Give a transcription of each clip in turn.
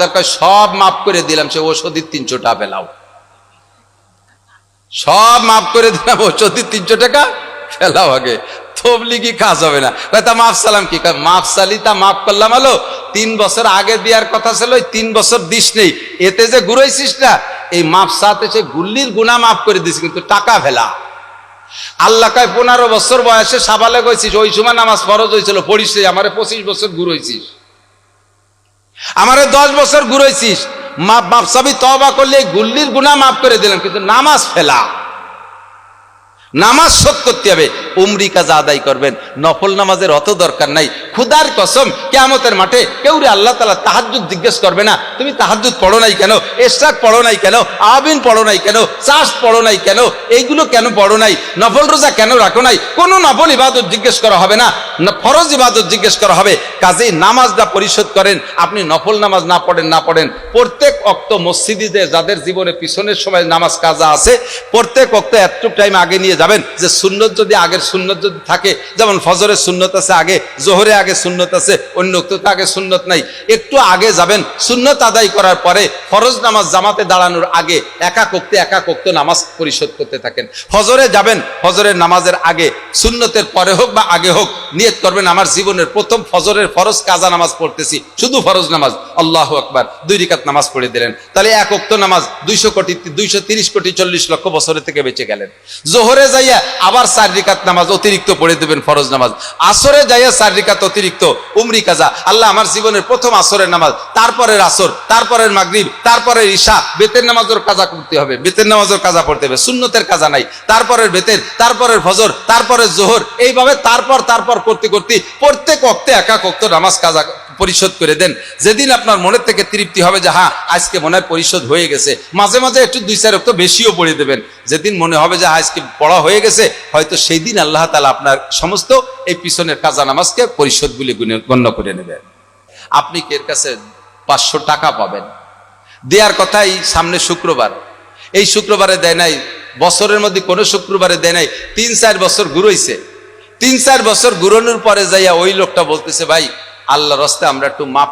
Doctor কয় সব মাফ করে দিলাম, সে ওষুধের 300 টাকা ফেলাও। সব মাফ করে দিলাম, ওষুধের 300 টাকা ফেলাও আগে, তবলিগি কাজ হবে না। তা মাফ সালাম কি, মাফ সালি তা মাফ করলাম আলো, 3 বছর আগে দেওয়ার কথা ছিল, 3 বছর দিস নেই, এতে যে ঘুরাইছিস না, এই মাফ সাথে সে গুল্লির গুনাহ মাফ করে দিস, কিন্তু টাকা ফেলা। আল্লাহ কয় 15 বছর বয়সে সাবালেগ হয়েছিস, ওই সময় নামাজ ফরজ হয়েছিল, পড়িস, আমারে 25 বছর ঘুরাইছিস, আমারে 10 বছর ঘুরাইছিস, মাফ সাবি তওবা করলে গুল্লির গুনাহ মাফ করে দিলাম, কিন্তু নামাজ ফেলা, নামাজ শোধ করতে হবে। উমরি কাজা আদায় করবেন, নফল নামাজের অত দরকার নাই। খুদার কসম, কিয়ামতের মাঠে কেউ রে আল্লাহ তাআলা তাহাজ্জুদ জিজ্ঞেস করবে না, তুমি তাহাজ্জুদ পড়ো নাই কেন, ইশরাক পড়ো নাই কেন, আবিন পড়ো নাই কেন, চাষ পড়ো নাই কেন, এইগুলো কেন পড়ো নাই, নফল রোজা কেন রাখো নাই, কোনো নফল ইবাদত জিজ্ঞেস করা হবে না, ফরজ ইবাদত জিজ্ঞেস করা হবে। কাজেই নামাজটা পরিশোধ করেন। আপনি নফল নামাজ না পড়েন, প্রত্যেক ওয়াক্ত মসজিদে যাদের জীবনে পিছনের সময় নামাজ কাজা আছে, প্রত্যেক ওয়াক্ত এতটুকু টাইম আগে নিয়ে যাবেন, যে সুন্নত যদি আগের সুন্নত যদি থাকে, যেমন ফজরের সুন্নত আছে আগে, জোহরে আগে সুন্নত আছে, অন্য ওয়াক্তে আগে সুন্নত নাই, একটু আগে যাবেন, সুন্নত আদায় করার পরে ফরজ নামাজ জামাতে দাঁড়ানোর আগে একা ওয়াক্ত নামাজ পরিশোধ করতে থাকেন। ফজরে যাবেন, ফজরের নামাজের আগে, সুন্নতের পরে হোক বা আগে হোক, নিয়ত করবেন আমার জীবনের প্রথম ফজরের ফরজ কাজা নামাজ পড়তেছি, শুধু ফরজ নামাজ, আল্লাহু আকবার, 2 রাকাত নামাজ পড়ে দিলেন, তাহলে এক ওয়াক্ত নামাজ 230 কোটি 40 লক্ষ বছরের থেকে বেঁচে গেলেন। জোহরে যাইয়া আবার 4 রাকাত নামাজ অতিরিক্ত পড়ে দেবেন, ফরজ নামাজ। আসরে যাইয়া 4 রাকাত অতিরিক্ত উমরি কাজা, আল্লাহ আমার জীবনের প্রথম আসরের নামাজ, তারপরের আসর, তারপরের মাগরিব, তারপরের ঈশা, বেতের নামাজের কাজা করতে হবে, বেতের নামাজের কাজা পড়তে হবে, সুন্নতের কাজা নাই, তারপরের বেতের, তারপরের ফজর, তারপরের জোহর, এইভাবে তারপর করতে প্রত্যেক ওয়াক্তে এক ওয়াক্ত নামাজ কাজা পরিশোধ করে দেন। যেদিন আপনার মনের থেকে তৃপ্তি হবে যে হ্যাঁ আজকে মনে হয় পরিশোধ হয়ে গেছে, মাঝে মাঝে একটু 2-4 ওয়াক্ত বেশিও পড়ে দেবেন। যেদিন মনে হবে যে আজকে পড়া হয়ে গেছে, হয়তো সেই দিন আল্লাহ তাআলা আপনার সমস্ত এই পিছনের কাজা নামাজকে পরিশোধ বলে গণ্য করে নেবেন। আপনি এর কাছে 500 টাকা পাবেন, দেওয়ার কথাই সামনে শুক্রবার, এই শুক্রবারে দেয় নাই, বছরের মধ্যে কোনো শুক্রবারে দেয় নাই, 3-4 বছর ঘুরইছে, 3-4 বছর ঘুরানোর পরে যাইয়া ওই লোকটা বলতেছে ভাই আল্লাহর রাস্তায় আমরা একটু মাফ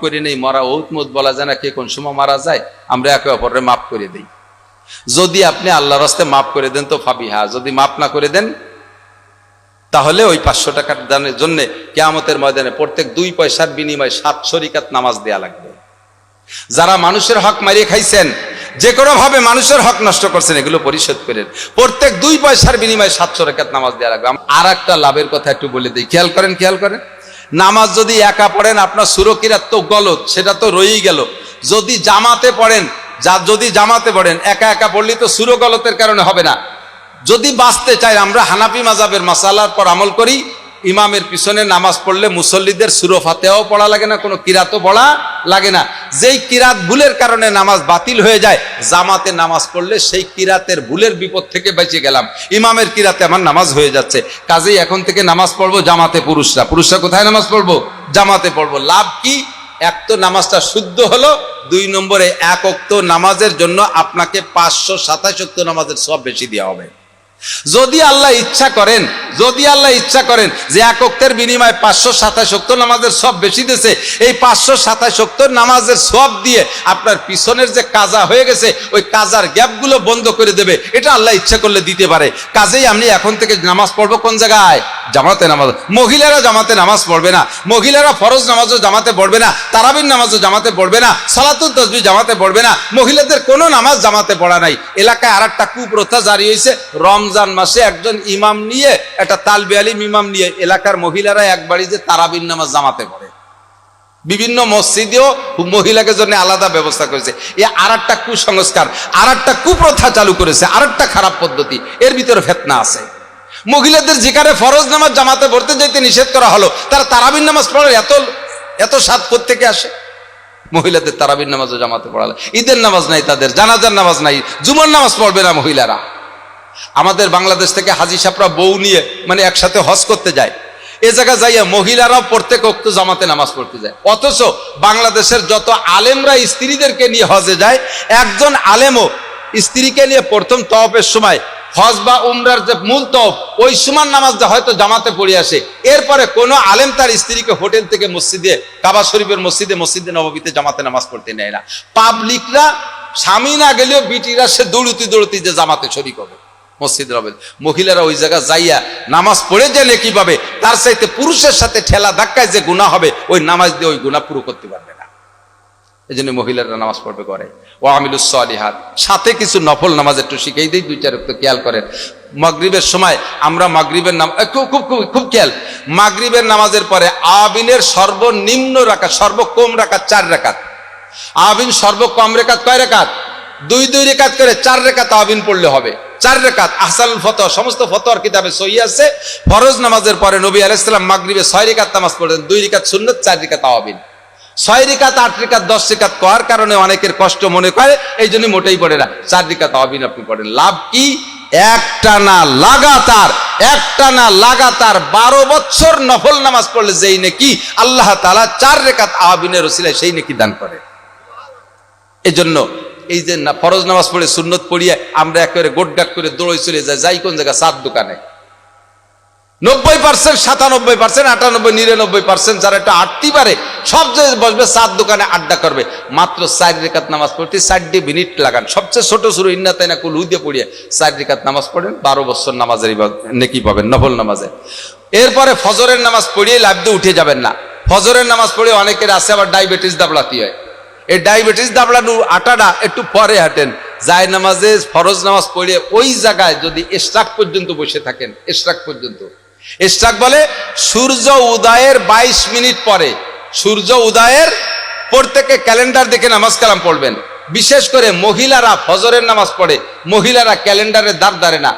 করি নেই, মরা ঔতমত বলা যায় না, কে কোন সময় মারা যায়, আমরা একে অপরের মাফ করে দিই। যদি আপনি আল্লাহর রাস্তায় মাফ করে দেন তো ফাবিহা, যদি মাফ না করে দেন তাহলে ওই 500 টাকার দানের জন্য কিয়ামতের ময়দানে প্রত্যেক 2 পয়সার বিনিময়ে 700 রাকাত নামাজ দেয়া লাগবে। যারা মানুষের হক মারিয়ে খাইছেন, যে কোনো ভাবে মানুষের হক নষ্ট করছেন, এগুলো পরিশোধ করেন, প্রত্যেক 2 পয়সার বিনিময়ে 700 রাকাত নামাজ দেয়া লাগবে। আর একটা লাভের কথা একটু বলে দিই, খেয়াল করেন, নামাজ যদি একা পড়েন আপনার সুরকিরাত তো গলত, সেটা তো রয়েই গেল। যদি জামাতে পড়েন একা পড়লে তো সুর গলতের কারণে হবে না। যদি বাঁচতে চাই, আমরা হানাফি মাযহাবের মাসালার পর আমল করি, ইমামের পিছনে নামাজ পড়লে মুসল্লিদের সূরা ফাতিহাও পড়া লাগে না, কোনো কিরাতও পড়া লাগে না। যেই কিরাত ভুলের কারণে নামাজ বাতিল হয়ে যায়, জামাতে নামাজ পড়লে সেই কিরাতের ভুলের বিপদ থেকে বেঁচে গেলাম, ইমামের কিরাতে আমার নামাজ হয়ে যাচ্ছে। কাজেই এখন থেকে নামাজ পড়বো জামাতে, পুরুষরা কোথায় নামাজ পড়বো? জামাতে পড়বো। লাভ কি? এক তো নামাজটা শুদ্ধ হলো, 2 নম্বরে 1 ওয়াক্ত নামাজের জন্য আপনাকে 527 ওয়াক্ত নামাজের সওয়াব বেশি দেওয়া হবে। যদি আল্লাহ ইচ্ছা করেন যে 1 ওয়াক্তের বিনিময়ে 527 ওয়াক্ত নামাজের সওয়াব বেশি দিয়েছে, এই 527 ওয়াক্ত নামাজের সওয়াব দিয়ে আপনার পিছনের যে কাজা হয়ে গেছে ওই কাজার গ্যাপগুলো বন্ধ করে দেবে, এটা আল্লাহ ইচ্ছা করলে দিতে পারে। কাজেই আমি এখন থেকে নামাজ পড়বো কোন জায়গায়? জামাতে নামাজ। মহিলারা জামাতে নামাজ পড়বে না, মহিলারা ফরজ নামাজও জামাতে পড়বে না, তারাবির নামাজও জামাতে পড়বে না, সালাতুত তাসবিহ জামাতে পড়বে না, মহিলাদের কোনো নামাজ জামাতে পড়া নাই। এলাকায় আরেকটা কুপ্রথা জারি হয়েছে, রমজান মাসে একজন ইমাম নিয়ে, একটা তালবে আলিম ইমাম নিয়ে এলাকার মহিলারা একবারই যে তারাবির নামাজ জামাতে পড়ে। বিভিন্ন মসজিদেও মহিলাকে জন্য আলাদা ব্যবস্থা করেছে। এ আরেকটা কুসংস্কার, আরেকটা কুপ্রথা চালু করেছে, আরেকটা খারাপ পদ্ধতি, এর ভিতরে ফিতনা আছে। মহিলাদের যেখানে ফরজ নামাজ জামাতে পড়তে যেতে নিষেধ করা হলো, তারা তারাবির নামাজ পড়ে এত স্বাদ কোত্থেকে আসে? মহিলাদের তারাবির নামাজও জামাতে পড়ালে, ঈদের নামাজ নাই, তাদের জানাজার নামাজ নাই, জুমার নামাজ পড়বে না মহিলারা। আমাদের বাংলাদেশ থেকে হাজি সাহেবরা বউ নিয়ে মানে একসাথে হজ করতে যায়, এ জায়গায় যাইয়া মহিলারাও প্রত্যেক ওয়াক্ত জামাতে নামাজ পড়তে যায়। অথচ বাংলাদেশের যত আলেমরা স্ত্রীদেরকে নিয়ে হজে যায়, একজন আলেমও স্ত্রীকে নিয়ে প্রথম তওয়াফের সময় হজ বা উমরার যে মূল তওয়াফ ওই সমান নামাজটা হয়তো জামাতে পড়ে আসে, এরপরে কোনো আলেম তার স্ত্রীকে হোটেল থেকে মসজিদে কাবা শরীফের মসজিদে নববীতে জামাতে নামাজ পড়তে নেয় না। পাবলিকরা স্বামী না গেলেও বিটিরা সে দৌড়তি যে জামাতে শরীক হবে মসজিদ রবেল। মহিলারা ওই জায়গা যাইয়া নামাজ পড়ে যে নেকি পাবে, তার চাইতে পুরুষের সাথে ঠেলা ধাক্কায় যে গুনাহ হবে ওই নামাজ দিয়ে ওই গুনাহ পুরো করতে পারবে না। এই জন্য মহিলারা নামাজ পড়বে করে ওয়া আমিলুস সালিহাত। সাথে কিছু নফল নামাজ একটু শিখিয়ে দিই, 2-4 একটু খেয়াল করেন। মাগরিবের সময় আমরা মাগরিবের খুব খেয়াল, মাগরিবের নামাজের পরে আবিনের সর্বনিম্ন রাকাত, সর্বকম রাকাত 4 রাকাত। আবিন সর্বকম রাকাত কয় রাকাত? 2 রাকাত করে 4 রাকাত আবিন পড়লে হবে। 4 রাকাত আহসানুল ফতোয়া, সমস্ত ফতোয়ার কিতাবে সহিহ আছে। ফরজ নামাজের পরে নবী আলাইহিস সালাম মাগরিবে 6 রাকাত নামাজ পড়তেন, 2 রাকাত সুন্নাত, 4 রাকাত আবিন। 6 রাকাত, 8 রাকাত, 10 রাকাত করার কারণে অনেকের কষ্ট মনে করে, এই জন্য মোটেই পড়ে না। 4 রাকাত আবিন আপনি পড়েন, লাভ কি? একটানা লাগাতার 12 বছর নফল নামাজ পড়লে যেই নেকি আল্লাহ তাআলা 4 রাকাত আবিনের ওসিলায় সেই নেকি দান করে। এজন্য এই যে ফরজ নামাজ পড়ে সুন্নত পড়িয়ে আমরা একেবারে গোটগাট করে দৌড়ে চলে যাই কোন জায়গা? চার দোকানে। 90%, 97%, 98%, 99% যারা একটা আটতে পারে সব জায়গায় বসবে, 4 দোকানে আড্ডা করবে। মাত্র 4 রাকাত নামাজ পড়তে 40 মিনিট লাগান। সবচেয়ে ছোট সুরা ইন্না তাইনা কুল হু দিয়ে পড়িয়ে 4 রাকাত নামাজ পড়েন, 12 বছর নামাজের নেকি পাবেন নফল নামাজে। এরপরে ফজরের নামাজ পড়িয়ে লাভ দিয়ে উঠে যাবেন না। ফজরের নামাজ পড়ে অনেকের আছে আবার ডায়াবেটিস দাবলাতি হয়। এই ডায়াবেটিস দাবলানো আটাটা একটু পরে হাঁটেন। যায় নামাজে ফরজ নামাজ পড়ে ওই জায়গায় যদি ইশরাক পর্যন্ত বসে থাকেন, ইশরাক পর্যন্ত, ইশরাক বলে সূর্য উদয়ের 22 মিনিট পরে, সূর্য উদয়ের পর থেকে ক্যালেন্ডার দেখে নামাজ কালাম পড়বেন। বিশেষ করে মহিলারা ফজরের নামাজ পড়ে, মহিলারা ক্যালেন্ডারের দ্বারে না।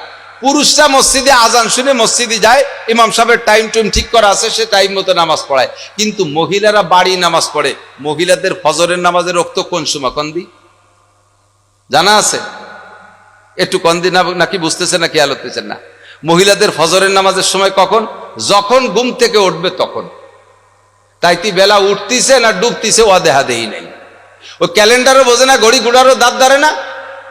পুরুষরা মসজিদে আজান শুনে মসজিদে যায়, ইমাম সাহেবের টাইম ঠিক করা আছে, সে টাইম মতো নামাজ পড়ায়। কিন্তু মহিলারা বাড়ি নামাজ পড়ে। মহিলাদের ফজরের নামাজের রক্ত কোন সময় কন্দি জানা আছে? একটু কন্দি নাকি বুঝতেছেন না, খেয়াল হতেছেন না? মহিলাদের ফজরের নামাজের সময় কখন? যখন ঘুম থেকে উঠবে তখন। তাইতি বেলা উঠতিছে না ডুবতিছে ও দেখা দেই নাই। ও ক্যালেন্ডারও বোঝে না, ঘড়ি ঘুড়ারও দাঁত ধরে না।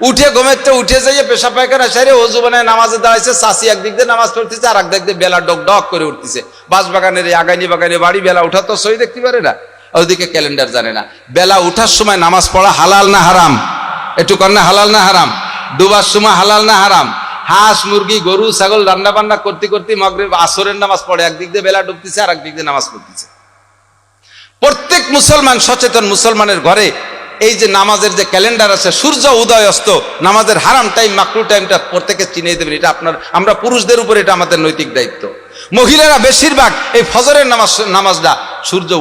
উঠে ঘুমেতে উঠে যাইয়ে পেশা পায়খানা সেরে অজু বানায় নামাজে দাঁড়াইছে, চাষি একদিক দিয়ে নামাজ পড়তেছে আর একদিক দিয়ে বেলা ডক ডক করে উঠতেছে। বাঁশবাগানের আগাইনি বাগানে বাড়ি, বেলা উঠা তো সই দেখতে পারে না, ওইদিকে ক্যালেন্ডার জানে না। বেলা উঠার সময় নামাজ পড়া হালাল না হারাম? একটু কন্যা হালাল না হারাম? ডুবার সময় হালাল না হারাম? হাঁস মুরগি গরু ছাগল রান্না বান্না করতে করতে মাগরিব আসরের নামাজ পড়ে, একদিক দিয়ে বেলা ডুবতেছে আর একদিক দিয়ে নামাজ পড়তেছে। প্রত্যেক মুসলমান, সচেতন মুসলমানের ঘরে এই যে নামাজের যে ক্যালেন্ডার আছে, সূর্য উদয় অস্ত, নামাজের হারাম টাইম মাকরু টাইমটা প্রত্যেকে চিনিয়ে দেবেন। এটা আমরা পুরুষদের উপর এটা আমাদের নৈতিক দায়িত্ব। মহিলারা বেশিরভাগ এই ফজরের নামাজটা সূর্য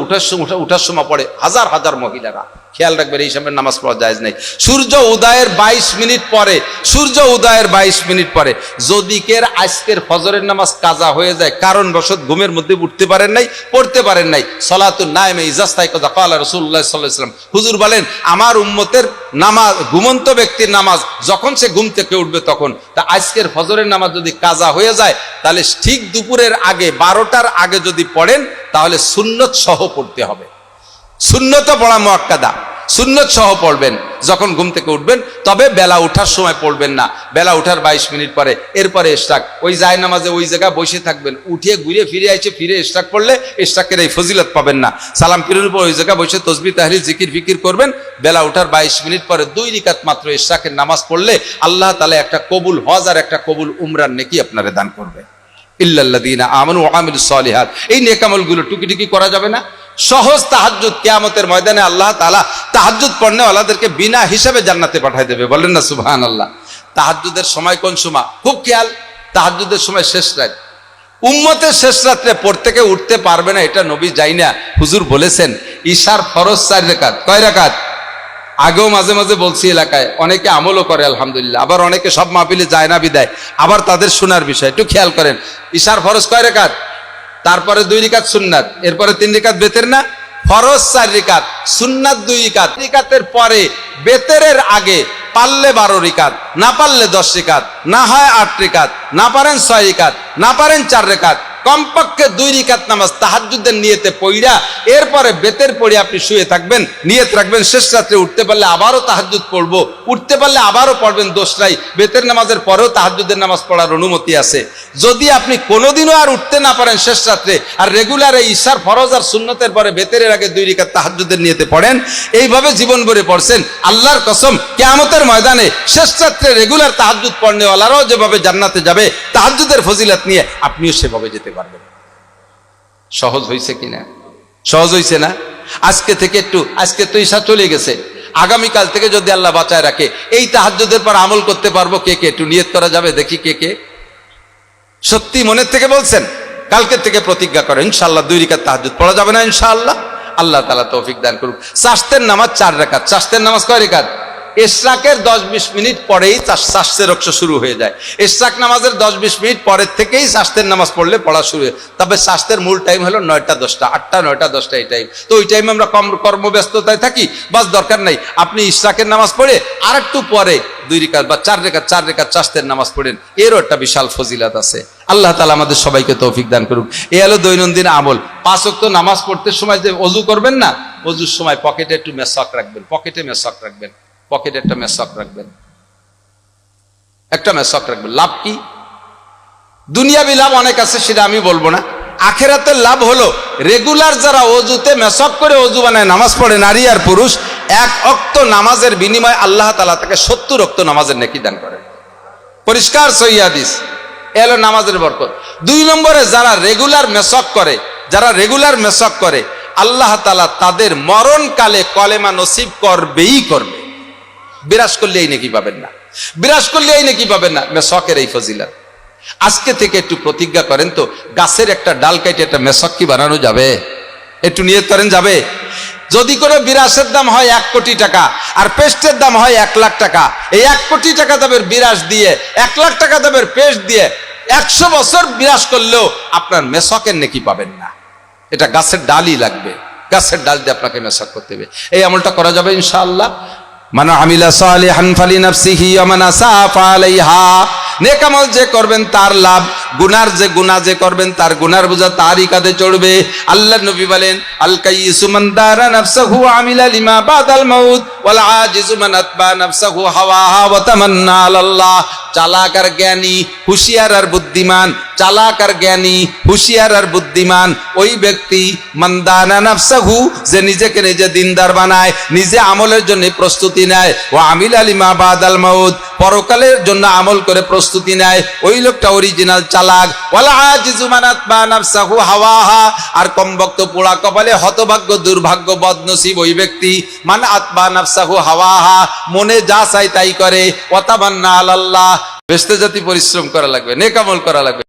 উঠার সময় পড়ে, হাজার হাজার মহিলারা। খেয়াল রাখবেন, এই সময় নামাজ পড়া জায়েজ নেই। সূর্য উদয়ের 22 মিনিট পরে, সূর্য উদয়ের 22 মিনিট পরে যদি কের আজকের ফজরের নামাজ কাজা হয়ে যায়, কারণবশত ঘুমের মধ্যে উঠতে পারেন নাই, পড়তে পারেন নাই, সলাতুন নাইমে ইজাস্তাইকাযা ক্বালা রাসূলুল্লাহ সাল্লাল্লাহু আলাইহি ওয়াসাল্লাম, হুজুর বলেন আমার উম্মতের নামাজ, ঘুমন্ত ব্যক্তির নামাজ যখন সে ঘুম থেকে উঠবে তখন। তা আজকের ফজরের নামাজ যদি কাজা হয়ে যায়, তাহলে ঠিক দুপুরের আগে 12টার আগে যদি পড়েন তাহলে সুন্নত সহ পড়তে হবে। সুন্নত পড়া মুআক্কাদা, সুন্নত সহ পড়বেন যখন ঘুম থেকে উঠবেন। তবে বেলা উঠার সময় পড়বেন না, বেলা উঠার 22 মিনিট পরে। এরপরে ইশরাক, ওই যায় নামাজে ওই জায়গায় বসে থাকবেন, উঠে ঘুরে ফিরে আসে, ফিরে ইশরাক পড়লে ইশরাকের এই ফজিলত পাবেন না। সালাম ফিরের উপর ওই জায়গায় বসে তসবিহ তাহলিল জিকির ফিকির করবেন। বেলা উঠার 22 মিনিট পরে 2 রাকাত মাত্র ইশরাকের নামাজ পড়লে আল্লাহ তাআলা একটা কবুল হজ আর একটা কবুল উমরার নেকি আপনারে দান করবে। ইল্লাল্লাযীনা আমানু ওয়া আমিলুস সালিহাত। এই নেক আমলগুলো টুকিটুকি করা যাবে না? সহজ তাহাজ্জুদ, কিয়ামতের ময়দানে আল্লাহ তাআলা তাহাজ্জুদ পড়নেওয়ালাদেরকে বিনা হিসাবে জান্নাতে পাঠায় দেবে। বলেন না সুবহানাল্লাহ। তাহাজ্জুদের সময় কোন সময়? খুব খেয়াল, তাহাজ্জুদের সময় শেষ রাত। উম্মতের শেষ রাত্রে পড়তে কে উঠতে পারবে না, এটা নবী যাই না, হুজুর বলেছেন। ঈশার ফরজ 4 রাকাত। কয় রাকাত? আগেও মাঝে মাঝে বলছি, এলাকায় অনেকে আমলও করে আলহামদুলিল্লাহ, আবার অনেকে সব মাহফিলে যায় না বিদায়, আবার তাদের শোনার বিষয় একটু খেয়াল করেন। ঈশার ফরজ কয় রাকাত? তারপরে 2 রাকাত সুন্নাত, এরপরে 3 রাকাত বেতের না? ফরজ 4 রাকাত, সুন্নাত 2 রাকাত। রাকাতের পরে বেতেরের আগে পারলে 12 রাকাত, না পারলে 10 রাকাত, না হয় 8 রাকাত, না পারেন 6 রাকাত, না পারেন 4 রাকাত। কমপক্ষে 2 রাকাত নামাজ তাহাজ্জুদের নিয়তে পড়া এরপরে বেতের পড়ে আপনি শুয়ে থাকবেন, নিয়ত রাখবেন শেষ রাত্রে উঠতে পারলে আবারও তাহাজ্জুদ পড়বো, উঠতে পারলে আবারও পড়বেন, দোষ নাই, বেতের নামাজের পরেও তাহাজ্জুদের নামাজ পড়ার অনুমতি আছে। যদি আপনি কোনোদিনও আর উঠতে না পারেন শেষ রাত্রে, আর রেগুলার এই ঈশার ফরজ আর সুন্নতের পরে বেতের আগে 2 রাকাত তাহাজ্জুদের নিয়তে পড়েন, এইভাবে জীবন ভরে পড়ছেন, আল্লাহর কসম কিয়ামতের ময়দানে শেষ রাত্রে রেগুলার তাহাজ্জুদ পড়নেওয়ালারাও যেভাবে জান্নাতে যাবে তাহাজ্জুদের ফজিলত নিয়ে আপনিও সেভাবে যেতে পারবেন। সহজ হয়েছে কিনা? সহজ হয়েছে না? আজকে থেকে একটু, আজকে তো ঈশা চলে গেছে, আগামীকাল থেকে যদি আল্লাহ বাঁচায় রাখে এই তাহাজ্জুদের পর আমল করতে পারবো কে কে? একটু নিয়ত করা যাবে, দেখি কে কে সত্যি মনের থেকে বলছেন। কালকে থেকে প্রতিজ্ঞা করেন ইনশাআল্লাহ 2 রাকাত তাহাজ্জুদ পড়া যাবে না ইনশাআল্লাহ। আল্লাহ তাআলা তৌফিক দান করুক। চাশতের নামাজ 4 রাকাত। চাশতের নামাজ কয় রাকাত? ইশরাকের 10-20 মিনিট পরেই চাষের রক্ষ শুরু হয়ে যায়। ইশরাক নামাজের 10-20 মিনিট পরের থেকেই চাষের নামাজ পড়লে পড়া শুরু হয়। তবে চাষের মূল টাইম হলো 9টা-10টা, 8টা 9টা 10টা এই টাইম। তো ওই টাইমে আমরা কর্মব্যস্ততায় থাকি, বাস দরকার নাই। আপনি ইশরাকের নামাজ পড়ে আর একটু পরে 2 রাকাত বা 4 রাকাত চাষের নামাজ পড়েন, এরও একটা বিশাল ফজিলত আছে। আল্লাহ তাআলা আমাদের সবাইকে তৌফিক দান করুক। এ হলো দৈনন্দিন আমল। 5 ওয়াক্ত নামাজ পড়তে সময় যে ওযু করবেন না, ওযুর সময় পকেটে একটু মেসওয়াক রাখবেন, পকেটে মেসওয়াক রাখবেন, পকেটে একটা মেসওয়াক রাখবেন, একটা মেসওয়াক রাখবেন। লাভ কি? দুনিয়াবি লাভ অনেক আছে, সেটা আমি বলবো না। আখিরাতের লাভ হলো রেগুলার যারা ওযুতে মেসওয়াক করে ওযু বানায় নামাজ পড়ে, নারী আর পুরুষ, 1 ওয়াক্ত নামাজের বিনিময়ে আল্লাহ তাআলা তাকে 70 ওয়াক্ত নামাজের নেকি দান করেন। পরিষ্কার সহিহ হাদিস। এলো নামাজের বরকত। 2 নম্বরে যারা রেগুলার মেসওয়াক করে, যারা রেগুলার মেসওয়াক করে, আল্লাহ তাআলা তাদের মরণকালে কলেমা নসিব করবেই করবে। বিরাজ করলে এই নেকি পাবেন না, বিরাজ করলে এই নেকি পাবেন না। মেসওয়াকের এই ফজিলত আজকে থেকে একটু প্রতিজ্ঞা করেন তো, গাছের একটা ডাল কেটে একটা মেসওয়াক কি বানানো যাবে? একটু নিয়ত করেন, যাবে? যদি কোনো বিরাসের দাম হয় 1 কোটি টাকা আর পেস্টের দাম হয় 1 লাখ টাকা, এই 1 কোটি টাকা দামের বিরাস দিয়ে 1 লাখ টাকা দামের পেস্ট দিয়ে 100 বছর বিরাস করলেও আপনার মেসওয়াকের নেকি পাবেন না। এটা গাছের ডালই লাগবে, গাছের ডাল দিয়ে আপনাকে মেসওয়াক করতে হবে। এই আমলটা করা যাবে ইনশাআল্লাহ। মান আমিলা সালিহান ফালিনাফসিহি ওয়া মান আসাআ ফালাইহা। নেক আমল যে করবেন তার লাভ, গুনাহ যে করবেন তার গুনার বোঝা তারই কাঁধে চড়বে। আল্লাহর নবী বলেন, আল কাইয়িসু মান দারা নাফসাহু ওয়া আমিলা লিমা বাদাল মাউত ওয়াল আজিজু মান আতবা নাফসাহু হাওয়াহা ওয়া তামান্না আলাল্লাহ। চালাক আর জ্ঞানী, হুঁশিয়ার আর বুদ্ধিমান, চালাক আর জ্ঞানী, হুঁশিয়ার আর বুদ্ধিমান ওই ব্যক্তি মান দানা নাফসাহু, যে নিজেকে নিজে দিনদার বানায়, নিজে আমলের জন্য প্রস্তুতি নেয়, ওয়া আমিলা লিমা বাদাল মাউত, পরকালের জন্য আমল করে প্রস্তুতি নেয়, ওই লোকটা অরিজিনাল চালাক। ওয়াল আজিজু মান আতবা নাফসাহু হাওয়াহা, আর কমবক্ত পোড়া কপালে হতভাগ্য দুর্ভাগ্য বদনসিব ওই ব্যক্তি মান আতবা নাফসাহু হাওয়াহা, মনে যা চাই তাই করে, ওয়া তামান্না আলাল্লাহ। বেহেশতে জাতি পরিশ্রম করা লাগবে, নেক আমল করা লাগবে।